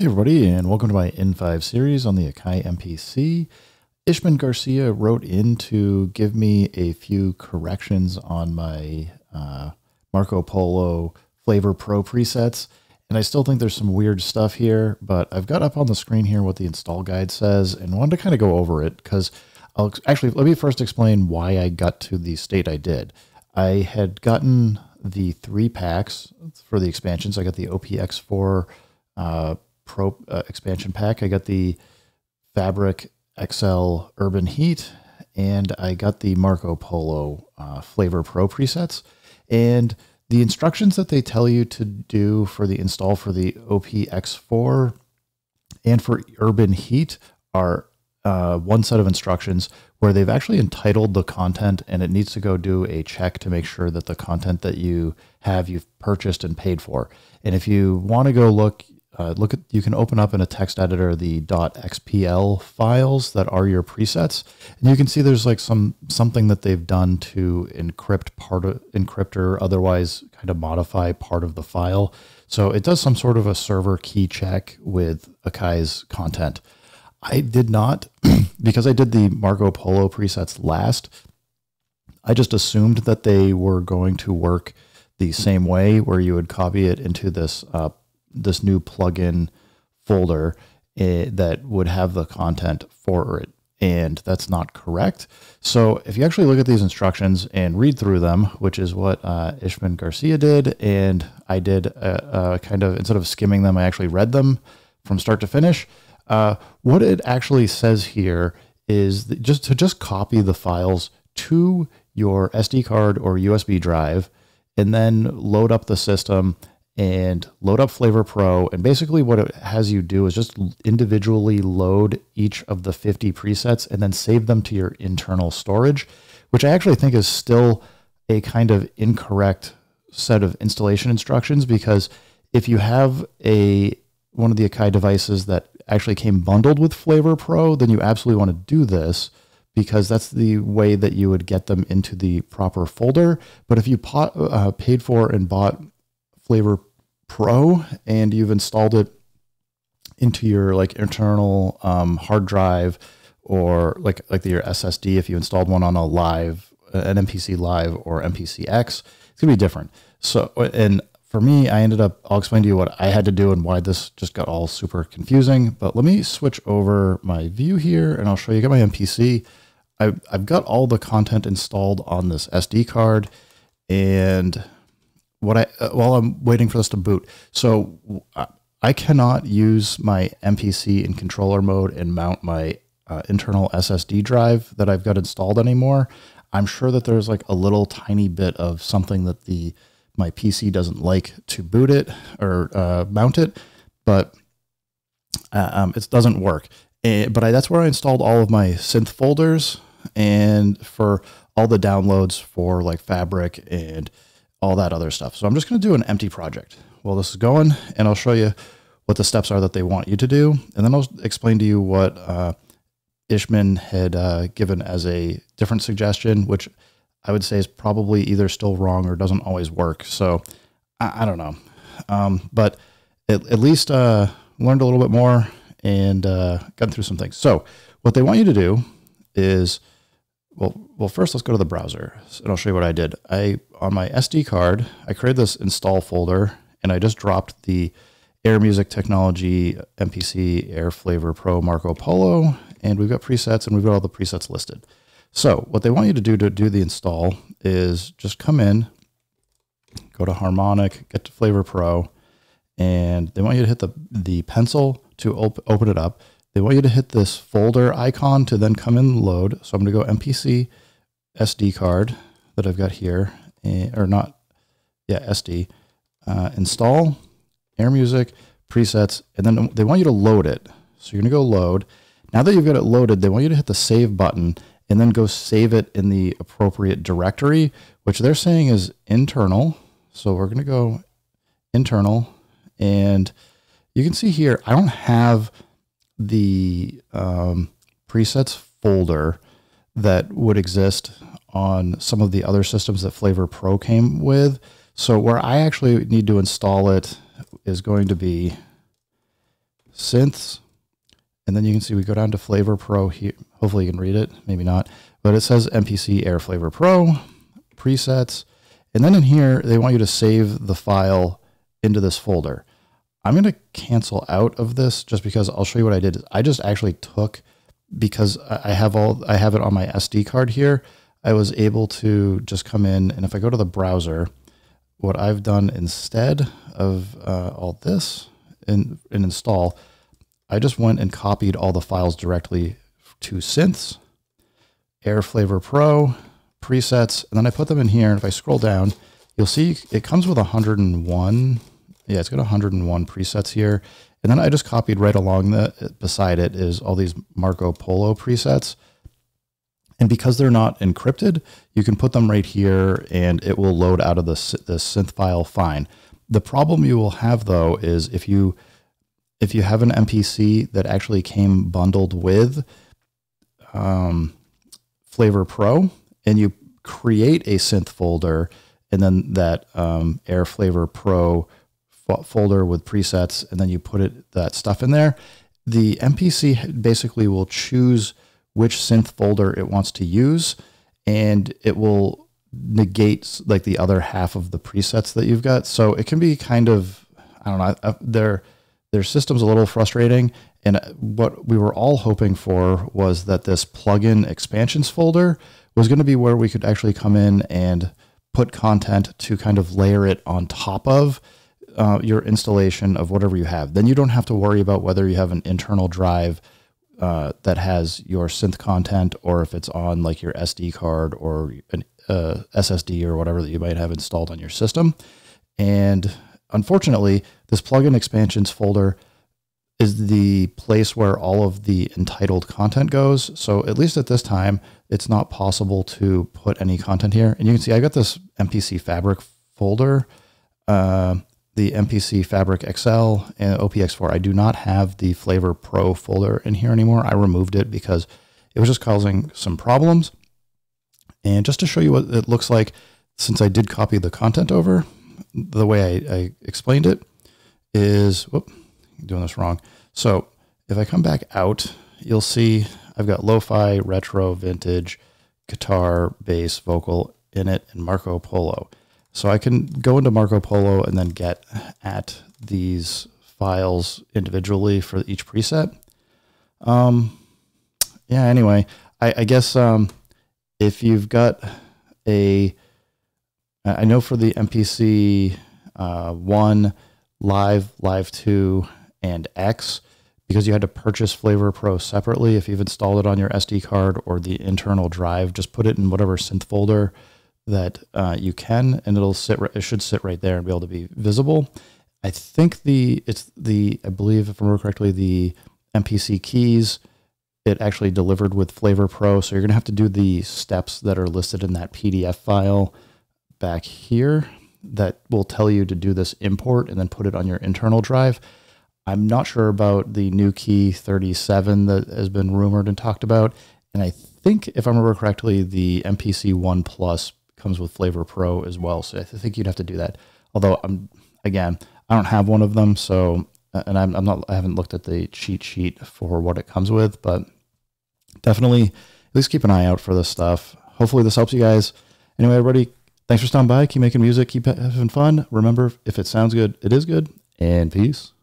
Hey everybody, and welcome to my N5 series on the Akai MPC. Ishman Garcia wrote in to give me a few corrections on my Marco Polo Flavor Pro presets, and I still think there's some weird stuff here, but I've got up on the screen here what the install guide says, and wanted to kind of go over it, because let me first explain why I got to the state I did. I had gotten the 3 packs for the expansions. I got the OPX4 Pro expansion pack. I got the Fabric XL Urban Heat, and I got the Marco Polo Flavor Pro presets. And the instructions that they tell you to do for the install for the OPX4 and for Urban Heat are one set of instructions where they've actually entitled the content, and it needs to go do a check to make sure that the content that you have, you've purchased and paid for. And if you want to go look at, you can open up in a text editor the .xpl files that are your presets, and you can see there's like something that they've done to encrypt or otherwise kind of modify part of the file. So it does some sort of a server key check with Akai's content. I did not, because I did the Marco Polo presets last, I just assumed that they were going to work the same way, where you would copy it into this this new plugin folder that would have the content for it. And that's not correct. So if you actually look at these instructions and read through them, which is what Ishman Garcia did, and I did kind of, instead of skimming them, I actually read them from start to finish. What it actually says here is that just copy the files to your SD card or USB drive, and then load up the system and load up Flavor Pro. And basically what it has you do is just individually load each of the 50 presets and then save them to your internal storage, which I actually think is still a kind of incorrect set of installation instructions, because if you have one of the Akai devices that actually came bundled with Flavor Pro, then you absolutely want to do this, because that's the way that you would get them into the proper folder. But if you paid for and bought Flavor Pro and you've installed it into your like internal hard drive, or like your SSD, if you installed one on an MPC Live or MPC X, it's gonna be different. So, and for me, I'll explain to you what I had to do and why this just got all super confusing. But let me switch over my view here and I'll show you. I got my MPC. I've got all the content installed on this SD card, and while I'm waiting for this to boot, so I cannot use my MPC in controller mode and mount my internal SSD drive that I've got installed anymore. I'm sure that there's like a little tiny bit of something that my PC doesn't like to boot it or mount it, but it doesn't work. But that's where I installed all of my synth folders, and for all the downloads for like Fabric and all that other stuff. So I'm just going to do an empty project while this is going, and I'll show you what the steps are that they want you to do. And then I'll explain to you what Ishman had given as a different suggestion, which I would say is probably either still wrong or doesn't always work. So I don't know. But at least learned a little bit more and gotten through some things. So what they want you to do is, well, first let's go to the browser, and I'll show you what I did. On my SD card, I created this install folder, and I just dropped the Air Music Technology MPC Air Flavor Pro Marco Polo, and we've got presets, and we've got all the presets listed. So what they want you to do the install is just come in, go to Harmonic, get to Flavor Pro, and they want you to hit the pencil to open it up. They want you to hit this folder icon to then come in and load. So I'm going to go MPC SD card that I've got here, SD, install Air Music presets, and then they want you to load it. So you're going to go load. Now that you've got it loaded, they want you to hit the save button and then go save it in the appropriate directory, which they're saying is internal. So we're going to go internal, and you can see here, I don't have the presets folder that would exist on some of the other systems that Flavor Pro came with. So where I actually need to install it is going to be synths, and then you can see we go down to Flavor Pro here. Hopefully you can read it, maybe not, but it says MPC Air Flavor Pro, presets, and then in here, they want you to save the file into this folder. I'm going to cancel out of this just because I'll show you what I did. I just actually took, because I have it on my SD card here, I was able to just come in, and if I go to the browser, what I've done instead of all this and install, I just went and copied all the files directly to synths, Air Flavor Pro, presets, and then I put them in here. And if I scroll down, you'll see it comes with 101. Yeah, it's got 101 presets here. And then I just copied right along beside it is all these Marco Polo presets. And because they're not encrypted, you can put them right here and it will load out of the synth file fine. The problem you will have though is if you have an MPC that actually came bundled with Flavor Pro and you create a synth folder and then that Air Flavor Pro folder with presets, and then you put that stuff in there, the MPC basically will choose which synth folder it wants to use, and it will negate like the other half of the presets that you've got. So it can be kind of, I don't know, their system's a little frustrating. And what we were all hoping for was that this plugin expansions folder was going to be where we could actually come in and put content to kind of layer it on top of your installation of whatever you have. Then you don't have to worry about whether you have an internal drive that has your synth content, or if it's on like your SD card or an SSD or whatever that you might have installed on your system. And unfortunately, this plugin expansions folder is the place where all of the entitled content goes. So at least at this time, it's not possible to put any content here. And you can see I got this MPC Fabric folder, the MPC Fabric XL and OPX4. I do not have the Flavor Pro folder in here anymore. I removed it because it was just causing some problems. And just to show you what it looks like, since I did copy the content over, the way I explained it is, whoop, I'm doing this wrong. So if I come back out, you'll see I've got lo-fi, retro, vintage, guitar, bass, vocal in it, and Marco Polo. So I can go into Marco Polo and then get at these files individually for each preset. Yeah, anyway, I guess if you've got I know for the MPC 1, Live 2, and X, because you had to purchase Flavor Pro separately, if you've installed it on your SD card or the internal drive, just put it in whatever synth folder that you can, and it should sit right there and be able to be visible. I think I believe if I remember correctly, the MPC keys, it actually delivered with Flavor Pro. So you're going to have to do the steps that are listed in that PDF file back here that will tell you to do this import and then put it on your internal drive. I'm not sure about the new key 37 that has been rumored and talked about. And I think if I remember correctly, the MPC 1 Plus comes with Flavor Pro as well. So I think you'd have to do that. Although I don't have one of them. So, and I haven't looked at the cheat sheet for what it comes with, but definitely at least keep an eye out for this stuff. Hopefully this helps you guys. Anyway, everybody, thanks for stopping by. Keep making music. Keep having fun. Remember, if it sounds good, it is good. And peace.